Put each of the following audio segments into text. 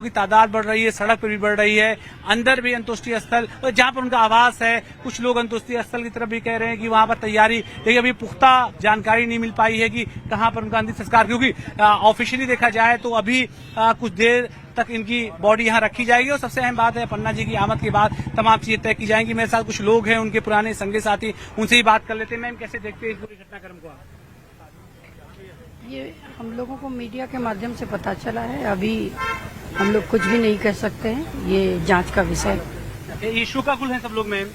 की तादाद बढ़ रही है, सड़क पर भी बढ़ रही है, अंदर भी अंत्येष्टि स्थल और जहां पर उनका आवास है, कुछ लोग अंत्येष्टि स्थल की तरफ भी कह रहे हैं कि वहां पर तैयारी, लेकिन अभी पुख्ता जानकारी नहीं मिल पाई है कि कहां पर उनका अंतिम संस्कार, क्योंकि ऑफिशियली देखा जाए तो अभी कुछ देर तक इनकी बॉडी यहाँ रखी जाएगी। और सबसे अहम बात है, पन्ना जी की आमद के बाद तमाम चीजें तय की जाएंगी। मेरे साथ कुछ लोग हैं, उनके पुराने संगी साथी, उनसे ही बात कर लेते हैं। मैम, कैसे देखते हैं इस पूरे घटनाक्रम को? ये हम लोगों को मीडिया के माध्यम से पता चला है, अभी हम लोग कुछ भी नहीं कह सकते हैं, ये जांच का विषय। ये शोकाकुल हैं सब लोग। मैम,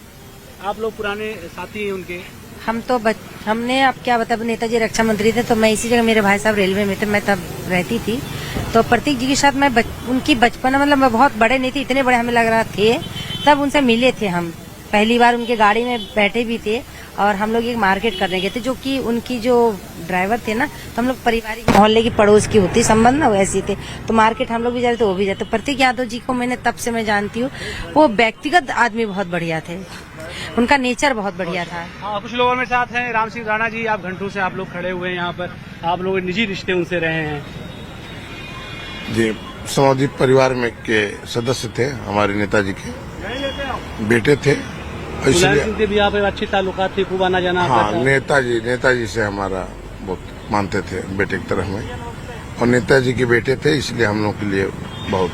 आप लोग पुराने साथी हैं उनके। हम तो हमने अब क्या बता, नेताजी रक्षा मंत्री थे तो मैं इसी जगह, मेरे भाई साहब रेलवे में थे, मैं तब रहती थी, तो प्रतीक जी के साथ मैं उनकी बचपन, मतलब मैं बहुत बड़े नहीं थे, इतने बड़े हमें लग रहा थे, तब उनसे मिले थे हम, पहली बार उनके गाड़ी में बैठे भी थे और हम लोग एक मार्केट करने गए थे, जो कि उनकी जो ड्राइवर थे ना, तो हम लोग पारिवारिक मोहल्ले की पड़ोस की होती संबंध ना, वैसे थे, तो मार्केट हम लोग भी जाते, वो भी जाते। प्रतीक यादव जी को मैंने तब से मैं जानती हूँ, वो व्यक्तिगत आदमी बहुत बढ़िया थे, उनका नेचर बहुत बढ़िया था। कुछ लोग मेरे साथ हैं। राम सिंह राणा जी, आप घंटों से आप लोग खड़े हुए हैं यहाँ पर, आप लोग निजी रिश्ते उनसे रहे हैं। जी, समाजिक परिवार में के सदस्य थे, हमारे नेताजी के बेटे थे, इसलिए भी आप अच्छी ताल्लुकात थी, खूब आना जाना। हाँ, नेताजी से हमारा बहुत मानते थे बेटे की तरह में, और नेताजी के बेटे थे, इसलिए हम लोग के लिए बहुत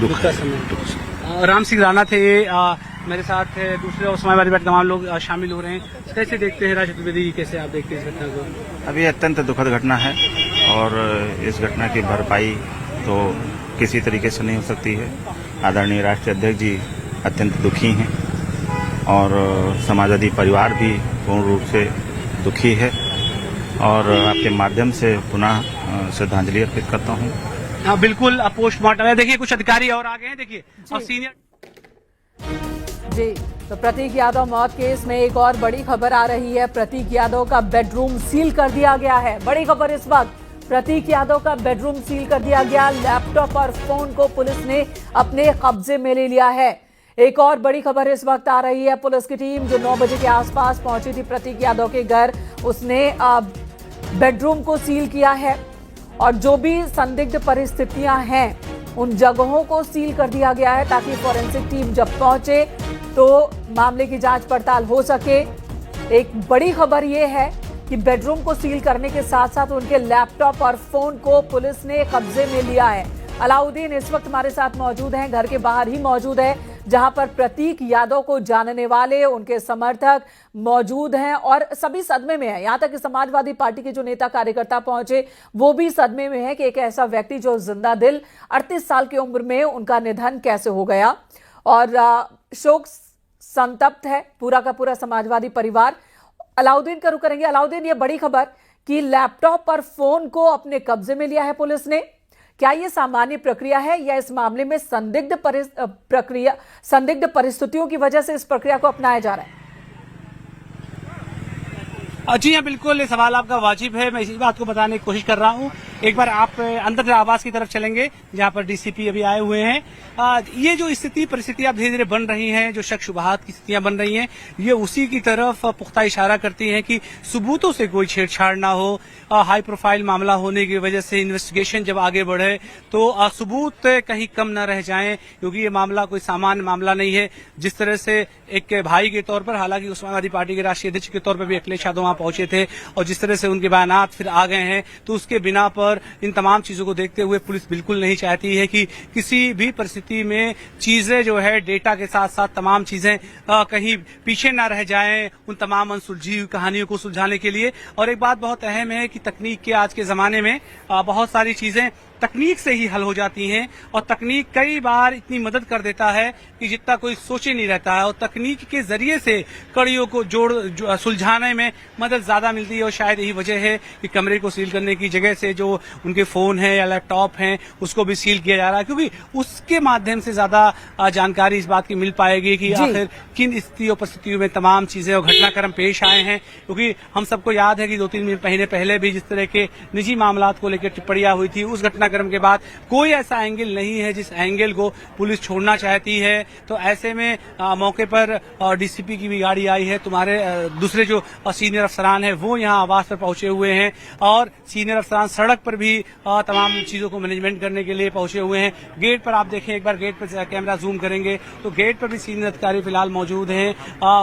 दुख का समय। राम सिंह राणा थे मेरे साथ, दूसरे और समाजवादी पार्टी तमाम लोग शामिल हो रहे हैं। कैसे देखते हैं राज चतुर्वेदी जी, कैसे आप देखते हैं इस घटना को? अभी अत्यंत दुखद घटना है और इस घटना की भरपाई तो किसी तरीके से नहीं हो सकती है। आदरणीय राष्ट्रीय अध्यक्ष जी अत्यंत दुखी हैं और समाजवादी परिवार भी पूर्ण रूप से दुखी है, और आपके माध्यम से पुनः श्रद्धांजलि अर्पित करता हूं। हाँ, बिल्कुल। पोस्टमार्टम, देखिए कुछ अधिकारी और आगे हैं, देखिए अब सीनियर जी। तो प्रतीक यादव मौत केस में एक और बड़ी खबर आ रही है। प्रतीक यादव का बेडरूम सील कर दिया गया है। बड़ी खबर इस वक्त, प्रतीक यादव का बेडरूम सील कर दिया गया। लैपटॉप और फोन को पुलिस ने अपने कब्जे में ले लिया है। एक और बड़ी खबर इस वक्त आ रही है। पुलिस की टीम जो 9 बजे के आसपास पहुंची थी प्रतीक यादव के घर, उसने बेडरूम को सील किया है और जो भी संदिग्ध परिस्थितियां हैं उन जगहों को सील कर दिया गया है, ताकि फॉरेंसिक टीम जब पहुंचे तो मामले की जांच पड़ताल हो सके। एक बड़ी खबर यह है कि बेडरूम को सील करने के साथ साथ उनके लैपटॉप और फोन को पुलिस ने कब्जे में लिया है। अलाउद्दीन इस वक्त हमारे साथ मौजूद हैं, घर के बाहर ही मौजूद है, जहां पर प्रतीक यादव को जानने वाले, उनके समर्थक मौजूद हैं और सभी सदमे में है। यहां तक कि समाजवादी पार्टी के जो नेता कार्यकर्ता पहुंचे वो भी सदमे में है कि एक ऐसा व्यक्ति जो जिंदा दिल 38 साल की उम्र में उनका निधन कैसे हो गया, और शोक संतप्त है पूरा का पूरा समाजवादी परिवार। अलाउद्दीन का रुख करेंगे। अलाउद्दीन, ये बड़ी खबर कि लैपटॉप और फोन को अपने कब्जे में लिया है पुलिस ने, क्या ये सामान्य प्रक्रिया है या इस मामले में संदिग्ध परिस्थितियों की वजह से इस प्रक्रिया को अपनाया जा रहा है? जी हाँ, बिल्कुल, ये सवाल आपका वाजिब है। मैं इसी बात को बताने की कोशिश कर रहा हूँ। एक बार आप अंदर आवास की तरफ चलेंगे जहाँ पर डीसीपी अभी आए हुए हैं। ये जो परिस्थितियां धीरे धीरे बन रही हैं, जो शक शुबहात की स्थितियां बन रही हैं, ये उसी की तरफ पुख्ता इशारा करती हैं कि सबूतों से कोई छेड़छाड़ ना हो। हाई प्रोफाइल मामला होने की वजह से इन्वेस्टिगेशन जब आगे बढ़े तो सबूत कहीं कम न रह जाएं, क्योंकि ये मामला कोई सामान्य मामला नहीं है। जिस तरह से एक भाई के तौर पर, हालांकि समाजवादी पार्टी के राष्ट्रीय अध्यक्ष के तौर पर भी अखिलेश यादव वहां पहुंचे थे, और जिस तरह से उनके बयानात फिर आ गए हैं, तो उसके बिना पर इन तमाम चीजों को देखते हुए पुलिस बिल्कुल नहीं चाहती है कि किसी भी परिस्थिति में चीजें जो है डेटा के साथ साथ तमाम चीजें कहीं पीछे ना रह जाएं, उन तमाम अनसुलझी हुई कहानियों को सुलझाने के लिए। और एक बात बहुत अहम है कि तकनीक के आज के जमाने में बहुत सारी चीजें तकनीक से ही हल हो जाती हैं, और तकनीक कई बार इतनी मदद कर देता है कि जितना कोई सोचे नहीं रहता है, और तकनीक के जरिए से कड़ियों को सुलझाने में मदद ज्यादा मिलती है। और शायद यही वजह है कि कमरे को सील करने की जगह से जो उनके फोन है या लैपटॉप हैं उसको भी सील किया जा रहा है, क्योंकि उसके माध्यम से ज्यादा जानकारी इस बात की मिल पाएगी कि आखिर किन स्थितियों परिस्थितियों में तमाम चीजें और घटनाक्रम पेश आए हैं। क्योंकि हम सबको याद है कि 2-3 महीने पहले भी जिस तरह के निजी मामलात को लेकर टिप्पणियां हुई थी, उस घटना घटनाक्रम के बाद कोई ऐसा एंगल नहीं है जिस एंगल को पुलिस छोड़ना चाहती है। तो ऐसे में मौके पर डीसीपी की भी गाड़ी आई है। तुम्हारे दूसरे जो सीनियर अफसरान है वो यहाँ आवास पर पहुंचे हुए हैं और सीनियर अफसरान सड़क पर भी तमाम चीजों को मैनेजमेंट करने के लिए पहुंचे हुए हैं। गेट पर आप देखें, एक बार गेट पर कैमरा जूम करेंगे तो गेट पर भी सीनियर अधिकारी फिलहाल मौजूद हैं।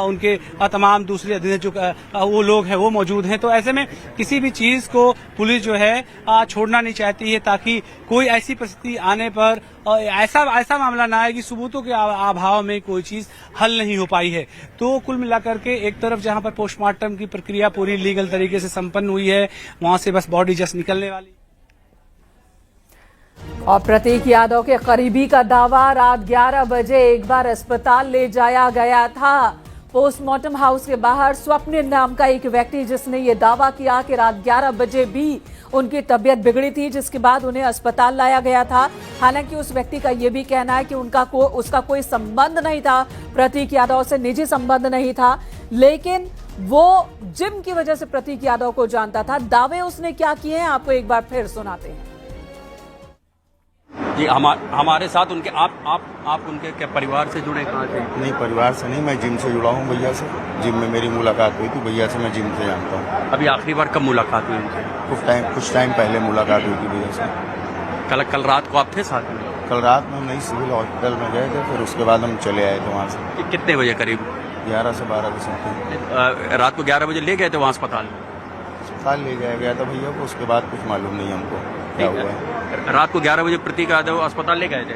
उनके तमाम दूसरे अधिकारी जो वो लोग हैं वो मौजूद हैं। तो ऐसे में किसी भी चीज को पुलिस जो है छोड़ना नहीं चाहती है ताकि कोई ऐसी परिस्थिति आने पर ऐसा मामला ना आए कि सबूतों के अभाव में कोई चीज हल नहीं हो पाई है। तो कुल मिलाकर के एक तरफ जहां पर पोस्टमार्टम की प्रक्रिया पूरी लीगल तरीके से संपन्न हुई है, वहां से बस बॉडी जस्ट निकलने वाली। और प्रतीक यादव के करीबी का दावा, रात 11 बजे एक बार अस्पताल ले जाया गया था। पोस्टमार्टम हाउस के बाहर स्वप्निल नाम का एक व्यक्ति जिसने ये दावा किया कि रात 11 बजे भी उनकी तबीयत बिगड़ी थी, जिसके बाद उन्हें अस्पताल लाया गया था। हालांकि उस व्यक्ति का यह भी कहना है कि उसका कोई संबंध नहीं था, प्रतीक यादव से निजी संबंध नहीं था, लेकिन वो जिम की वजह से प्रतीक यादव को जानता था। दावे उसने क्या किए हैं आपको एक बार फिर सुनाते हैं। जी हमारे साथ उनके आप उनके क्या परिवार से जुड़े कहाँ थे? नहीं, परिवार से नहीं, मैं जिम से जुड़ा हूँ भैया से। जिम में मेरी मुलाकात हुई थी भैया से, मैं जिम से जानता हूँ। अभी आखिरी बार कब मुलाकात हुई उनसे? कुछ टाइम पहले मुलाकात हुई थी भैया से। कल रात को आप थे साथ में? कल रात में नहीं, सिविल हॉस्पिटल में गए थे, फिर उसके बाद हम चले आए थे वहाँ से। कितने बजे करीब? 11 से 12 के समथिंग। रात को 11 बजे ले गए थे वहाँ अस्पताल? अस्पताल ले जाया गया था भैया को, उसके बाद कुछ मालूम नहीं हमको क्या हुआ है। रात को 11 बजे प्रतीक यादव अस्पताल ले गए थे?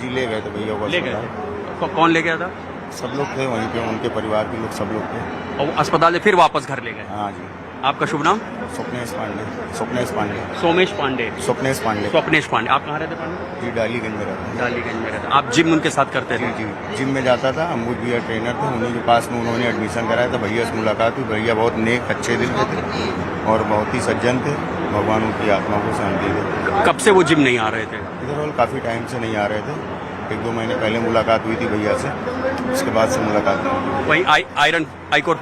जी ले गए थे भैया को ले गए अस्पताल। थे। कौन ले गया था? सब लोग थे वहीं पे, उनके परिवार के लोग सब लोग थे। और अस्पताल से फिर वापस घर ले गए? हाँ जी। आपका शुभ नाम? स्वप्नेश पांडे। सोमेश पांडे। स्वप्नेश पांडे। स्वप्नेश पांडे। आप कहाँ रहते पांडे? जी डालीगंज में रहते हैं। डालीगंज में रहते। आप जिम उनके साथ करते थे? जी जिम में जाता था। अमूल भैया ट्रेनर थे, उन्हीं के पास में उन्होंने एडमिशन कराया था। भैया से मुलाकात हुई। भैया बहुत नेक अच्छे दिल के थे और बहुत ही सज्जन थे। भगवान उनकी आत्मा को शांति दे। कब से वो जिम नहीं आ रहे थे? इधर और काफ़ी टाइम से नहीं आ रहे थे। 1-2 महीने पहले मुलाकात हुई थी भैया से, उसके बाद से मुलाकात नहीं हुई। वहीं आयरनपुर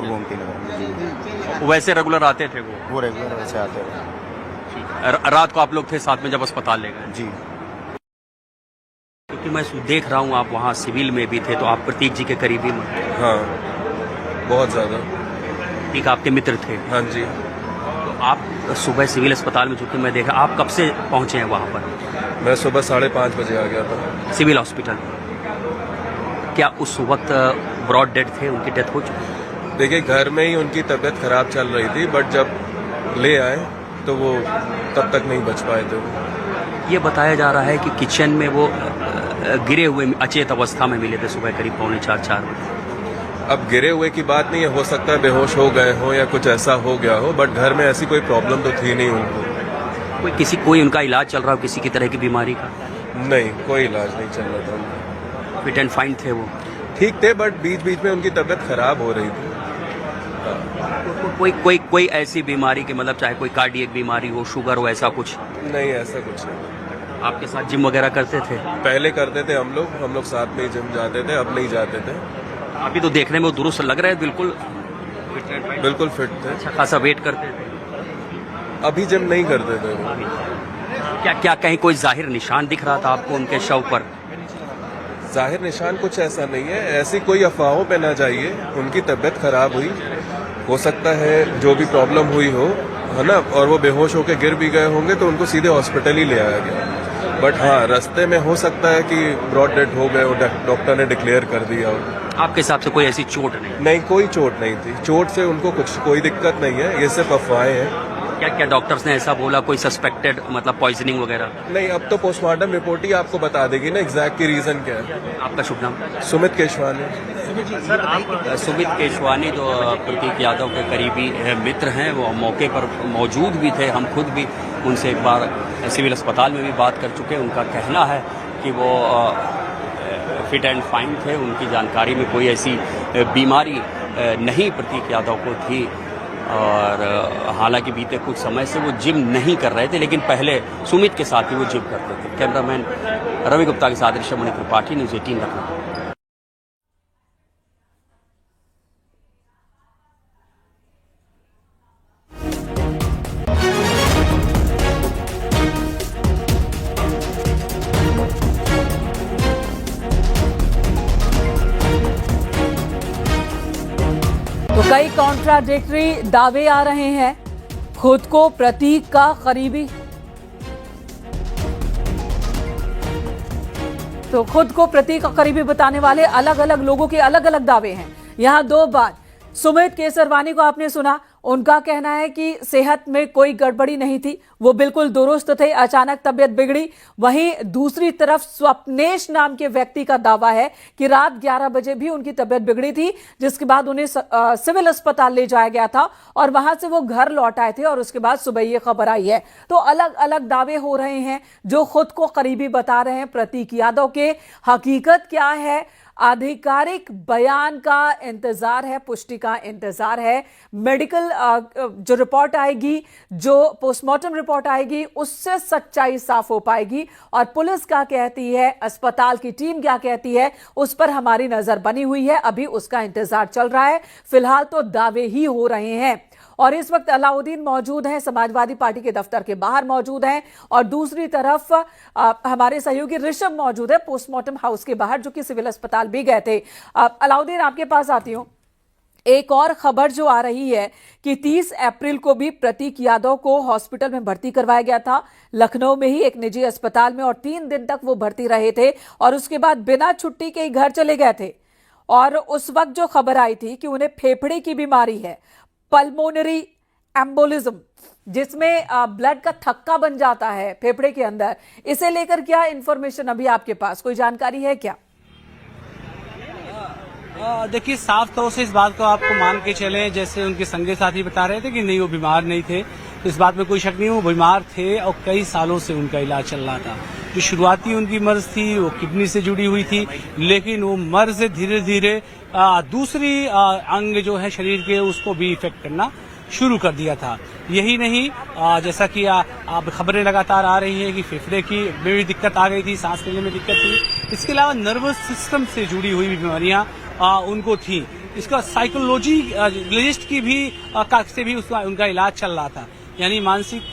गोमती नगर। वैसे रेगुलर आते थे वो रेगुलर वैसे आते थे। रात को आप लोग थे साथ में जब अस्पताल ले गए? जी। क्योंकि मैं देख रहा हूँ आप वहाँ सिविल में भी थे, तो आप प्रतीक जी के करीबी में? हाँ, बहुत ज़्यादा। प्रतीक आपके मित्र थे? हाँ जी। तो आप सुबह सिविल अस्पताल में, चूंकि मैं देखा, आप कब से पहुँचे हैं वहाँ पर? मैं सुबह 5:30 बजे आ गया था सिविल हॉस्पिटल। क्या उस वक्त ब्रॉड डेड थे, उनकी डेथ हो चुकी? देखिए, घर में ही उनकी तबीयत खराब चल रही थी, बट जब ले आए तो वो तब तक नहीं बच पाए थे वो। ये बताया जा रहा है कि किचन में वो गिरे हुए अचेत अवस्था में मिले थे सुबह करीब 3:45-4 बजे। अब गिरे हुए की बात नहीं है, हो सकता है बेहोश हो गए हो या कुछ ऐसा हो गया हो, बट घर में ऐसी कोई प्रॉब्लम तो थी नहीं उनको। कोई उनका इलाज चल रहा हो किसी की तरह की बीमारी का? नहीं, कोई इलाज नहीं चल रहा था उनका। फिट एंड फाइन थे वो? ठीक थे, बट बीच बीच में उनकी तबीयत खराब हो रही थी। कोई ऐसी बीमारी की, मतलब चाहे कोई कार्डियक बीमारी हो, शुगर हो, ऐसा कुछ? नहीं, ऐसा कुछ नहीं। आपके साथ जिम वगैरह करते थे? पहले करते थे हम लोग साथ में ही जिम जाते थे, अब नहीं जाते थे। अभी तो देखने में वो दुरुस्त लग रहे हैं, बिल्कुल फिट थे। अच्छा खासा वेट करते थे? अभी जिम नहीं करते थे। क्या कहीं कोई जाहिर निशान दिख रहा था आपको उनके शव पर? जाहिर निशान कुछ ऐसा नहीं है, ऐसी कोई अफवाहों पे ना जाइए। उनकी तबीयत खराब हुई, हो सकता है जो भी प्रॉब्लम हुई हो, है ना, और वो बेहोश होकर गिर भी गए होंगे तो उनको सीधे हॉस्पिटल ही ले आया गया। बट हाँ, रास्ते में हो सकता है कि ब्रॉड डेड हो गए, डॉक्टर ने डिक्लेयर कर दिया हो। आपके हिसाब से कोई ऐसी चोट नहीं? नहीं, कोई चोट नहीं थी। चोट से उनको कोई दिक्कत नहीं है, ये सिर्फ अफवाहें हैं। क्या डॉक्टर्स ने ऐसा बोला, कोई सस्पेक्टेड मतलब पॉइजनिंग वगैरह? नहीं, अब तो पोस्टमार्टम रिपोर्ट ही आपको बता देगी ना एग्जैक्ट की रीजन क्या है। आपका शुभ नाम? सुमित केशवानी। सुमित केशवानी जो प्रतीक यादव के करीबी मित्र हैं, वो मौके पर मौजूद भी थे। हम खुद भी उनसे एक बार सिविल अस्पताल में भी बात कर चुके। उनका कहना है कि वो फिट एंड फाइन थे, उनकी जानकारी में कोई ऐसी बीमारी नहीं प्रतीक यादव को थी। और हालांकि बीते कुछ समय से वो जिम नहीं कर रहे थे, लेकिन पहले सुमित के साथ ही वो जिम करते थे। कैमरामैन रवि गुप्ता के साथ ऋषभ त्रिपाठी, न्यूज़ 18 लखनऊ। कई कॉन्ट्राडिक्टरी दावे आ रहे हैं। खुद को प्रतीक का करीबी, तो खुद को प्रतीक का करीबी बताने वाले अलग अलग लोगों के अलग अलग दावे हैं। यहां दो बात, सुमित केसरवानी को आपने सुना, उनका कहना है कि सेहत में कोई गड़बड़ी नहीं थी, वो बिल्कुल दुरुस्त थे, अचानक तबीयत बिगड़ी। वहीं दूसरी तरफ स्वप्नेश नाम के व्यक्ति का दावा है कि रात 11 बजे भी उनकी तबीयत बिगड़ी थी, जिसके बाद उन्हें सिविल अस्पताल ले जाया गया था और वहां से वो घर लौट आए थे और उसके बाद सुबह ये खबर आई है। तो अलग अलग दावे हो रहे हैं जो खुद को करीबी बता रहे हैं प्रतीक यादव के। हकीकत क्या है, आधिकारिक बयान का इंतजार है, पुष्टि का इंतजार है। मेडिकल जो रिपोर्ट आएगी, जो पोस्टमार्टम रिपोर्ट आएगी, उससे सच्चाई साफ हो पाएगी। और पुलिस क्या कहती है, अस्पताल की टीम क्या कहती है, उस पर हमारी नजर बनी हुई है। अभी उसका इंतजार चल रहा है। फिलहाल तो दावे ही हो रहे हैं। और इस वक्त अलाउद्दीन मौजूद हैं, समाजवादी पार्टी के दफ्तर के बाहर मौजूद हैं, और दूसरी तरफ हमारे सहयोगी ऋषभ मौजूद है पोस्टमार्टम हाउस के बाहर, जो कि सिविल अस्पताल भी गए थे। अलाउद्दीन, आपके पास आती हूं। एक और खबर जो आ रही है कि 30 अप्रैल को भी प्रतीक यादव को हॉस्पिटल में भर्ती करवाया गया था, लखनऊ में ही एक निजी अस्पताल में, और 3 दिन तक वो भर्ती रहे थे और उसके बाद बिना छुट्टी के ही घर चले गए थे। और उस वक्त जो खबर आई थी कि उन्हें फेफड़े की बीमारी है, पल्मोनरी एम्बोलिज्म, जिसमें ब्लड का थक्का बन जाता है फेफड़े के अंदर, इसे लेकर क्या इंफॉर्मेशन अभी आपके पास, कोई जानकारी है क्या? देखिए, साफ तौर से इस बात को आपको मान के चले, जैसे उनके संगी साथी बता रहे थे कि नहीं वो बीमार नहीं थे, तो इस बात में कोई शक नहीं, वो बीमार थे और कई सालों से उनका इलाज चल रहा था। जो शुरुआती उनकी मर्ज थी वो किडनी से जुड़ी हुई थी, लेकिन वो मर्ज धीरे धीरे दूसरी अंग जो है शरीर के, उसको भी इफेक्ट करना शुरू कर दिया था। यही नहीं, जैसा कि आप खबरें लगातार आ रही हैं कि फेफड़े की में भी दिक्कत आ गई थी, सांस लेने में दिक्कत थी। इसके अलावा नर्वस सिस्टम से जुड़ी हुई बीमारियां उनको थी। इसका साइकोलॉजिस्ट की भी से भी उनका इलाज चल रहा था। यानी मानसिक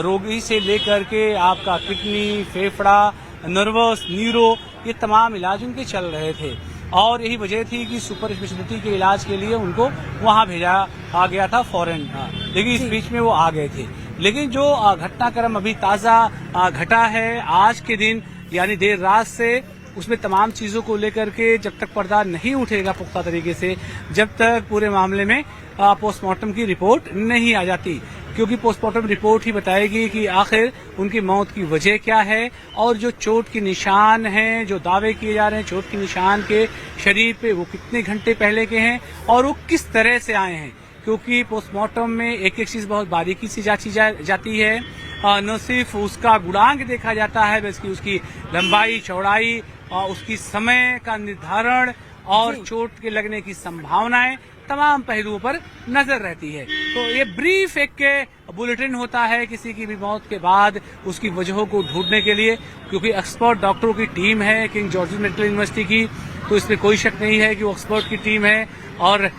रोगी से लेकर के आपका किडनी, फेफड़ा, नर्वस, न्यूरो, ये तमाम इलाज उनके चल रहे थे। और यही वजह थी कि सुपर स्पेशलिटी के इलाज के लिए उनको वहां भेजा आ गया था फॉरेन, लेकिन इस बीच में वो आ गए थे। लेकिन जो घटनाक्रम अभी ताजा घटा है आज के दिन, यानी देर रात से, उसमें तमाम चीजों को लेकर के जब तक पर्दा नहीं उठेगा पुख्ता तरीके से, जब तक पूरे मामले में पोस्टमार्टम की रिपोर्ट नहीं आ जाती, क्योंकि पोस्टमार्टम रिपोर्ट ही बताएगी कि आखिर उनकी मौत की वजह क्या है और जो चोट के निशान हैं, जो दावे किए जा रहे हैं चोट के निशान के शरीर पे, वो कितने घंटे पहले के हैं और वो किस तरह से आए हैं। क्योंकि पोस्टमार्टम में एक एक चीज बहुत बारीकी से जांची जाती है, न सिर्फ उसका गुणांक देखा जाता है, बल्कि उसकी लंबाई, चौड़ाई, उसकी समय का निर्धारण और चोट के लगने की संभावनाएं, तमाम पहलुओं पर नजर रहती है। तो ये ब्रीफ एक बुलेटिन होता है किसी की भी मौत के बाद उसकी वजहों को ढूंढने के लिए, क्योंकि एक्सपर्ट डॉक्टरों की टीम है किंग जॉर्ज मेडिकल यूनिवर्सिटी की, तो इसमें कोई शक नहीं है कि वो एक्सपर्ट की टीम है और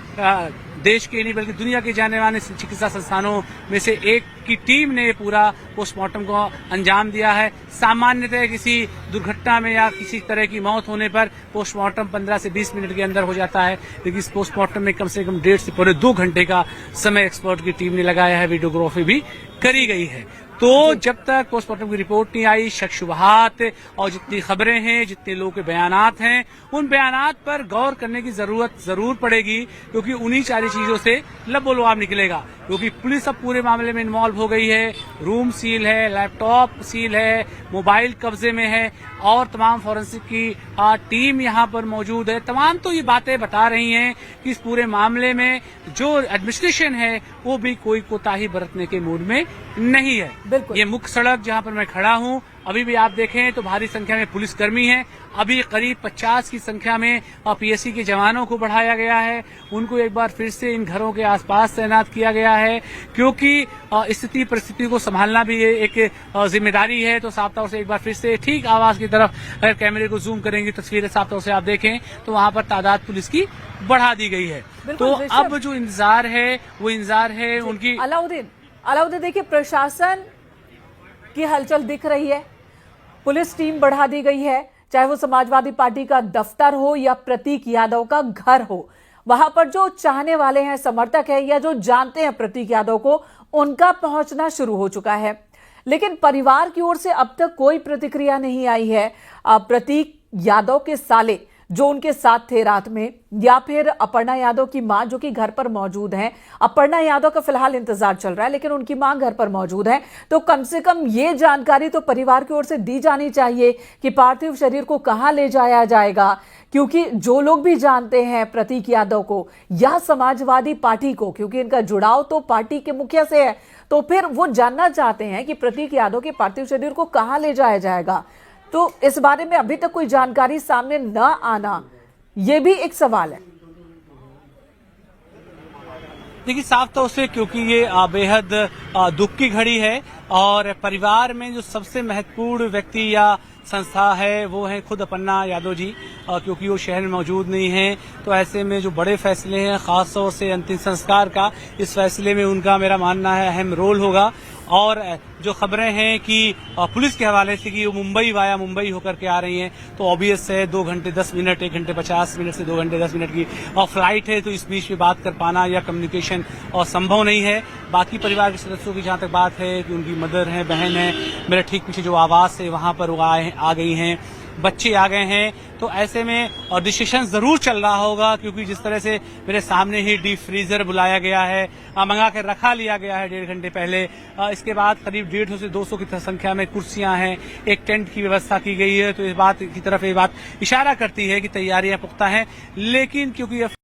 देश के नहीं बल्कि दुनिया के जाने माने चिकित्सा संस्थानों में से एक की टीम ने पूरा पोस्टमार्टम को अंजाम दिया है। सामान्यतः किसी दुर्घटना में या किसी तरह की मौत होने पर पोस्टमार्टम 15 से 20 मिनट के अंदर हो जाता है, लेकिन इस पोस्टमार्टम में कम से कम 1.5 से पौने 2 घंटे का समय एक्सपर्ट की टीम ने लगाया है, वीडियोग्राफी भी करी गई है। तो जब तक पोस्टमार्टम की रिपोर्ट नहीं आई, शक शुबहात और जितनी खबरें हैं, जितने लोगों के बयानात हैं, उन बयानात पर गौर करने की जरूरत जरूर पड़ेगी, क्योंकि उन्हीं सारी चीजों से लबोलुआब निकलेगा। क्योंकि पुलिस अब पूरे मामले में इन्वॉल्व हो गई है, रूम सील है, लैपटॉप सील है, मोबाइल कब्जे में है और तमाम फॉरेंसिक की टीम यहाँ पर मौजूद है। तमाम तो ये बातें बता रही हैं कि इस पूरे मामले में जो एडमिनिस्ट्रेशन है वो भी कोई कोताही बरतने के मूड में नहीं है। ये मुख्य सड़क जहाँ पर मैं खड़ा हूँ, अभी भी आप देखें तो भारी संख्या में पुलिसकर्मी हैं। अभी करीब 50 की संख्या में पीएससी के जवानों को बढ़ाया गया है, उनको एक बार फिर से इन घरों के आसपास तैनात किया गया है, क्योंकि स्थिति परिस्थिति को संभालना भी एक जिम्मेदारी है। तो साफ तौर से एक बार फिर से ठीक आवाज की तरफ अगर कैमरे को जूम करेंगे, तस्वीरें साफ तौर से आप देखें तो वहां पर तादाद पुलिस की बढ़ा दी गई है। तो अब जो इंतजार है वो इंतजार है उनकी। अलाउद्दीन, देखिए, प्रशासन की हलचल दिख रही है, पुलिस टीम बढ़ा दी गई है, चाहे वो समाजवादी पार्टी का दफ्तर हो या प्रतीक यादव का घर हो। वहां पर जो चाहने वाले हैं, समर्थक है या जो जानते हैं प्रतीक यादव को, उनका पहुंचना शुरू हो चुका है। लेकिन परिवार की ओर से अब तक कोई प्रतिक्रिया नहीं आई है। प्रतीक यादव के साले जो उनके साथ थे रात में, या फिर अपर्णा यादव की मां जो कि घर पर मौजूद हैं। अपर्णा यादव का फिलहाल इंतजार चल रहा है, लेकिन उनकी मां घर पर मौजूद है। तो कम से कम ये जानकारी तो परिवार की ओर से दी जानी चाहिए कि पार्थिव शरीर को कहां ले जाया जाएगा, क्योंकि जो लोग भी जानते हैं प्रतीक यादव को या समाजवादी पार्टी को, क्योंकि इनका जुड़ाव तो पार्टी के मुखिया से है, तो फिर वो जानना चाहते हैं कि प्रतीक यादव के पार्थिव शरीर को कहां ले जाया जाएगा। तो इस बारे में अभी तक कोई जानकारी सामने न आना, यह भी एक सवाल है। देखिए, साफ तौर से क्योंकि ये बेहद दुख की घड़ी है और परिवार में जो सबसे महत्वपूर्ण व्यक्ति या संस्था है वो है खुद अपर्णा यादव जी, क्योंकि वो शहर में मौजूद नहीं है। तो ऐसे में जो बड़े फैसले हैं, खासतौर से अंतिम संस्कार का, इस फैसले में उनका मेरा मानना है अहम रोल होगा। और जो खबरें हैं कि पुलिस के हवाले से कि वो मुंबई वाया मुंबई होकर के आ रही हैं, तो ऑब्वियस है 2 घंटे 10 मिनट, 1 घंटे 50 मिनट से 2 घंटे 10 मिनट की फ्लाइट है, तो इस बीच में बात कर पाना या कम्युनिकेशन संभव नहीं है। बाकी परिवार के सदस्यों की जहां तक बात है कि उनकी मदर है, बहन है, मेरे ठीक पीछे जो आवास है वहां पर वो आ गई हैं, बच्चे आ गए हैं। तो ऐसे में और डिस्कशन जरूर चल रहा होगा, क्योंकि जिस तरह से मेरे सामने ही डीप फ्रीजर बुलाया गया है, मंगा कर रखा लिया गया है 1.5 घंटे पहले। इसके बाद करीब 150 से 200 की संख्या में कुर्सियां हैं, एक टेंट की व्यवस्था की गई है। तो इस बात की तरफ ये बात इशारा करती है कि तैयारियां पुख्ता हैं। लेकिन क्योंकि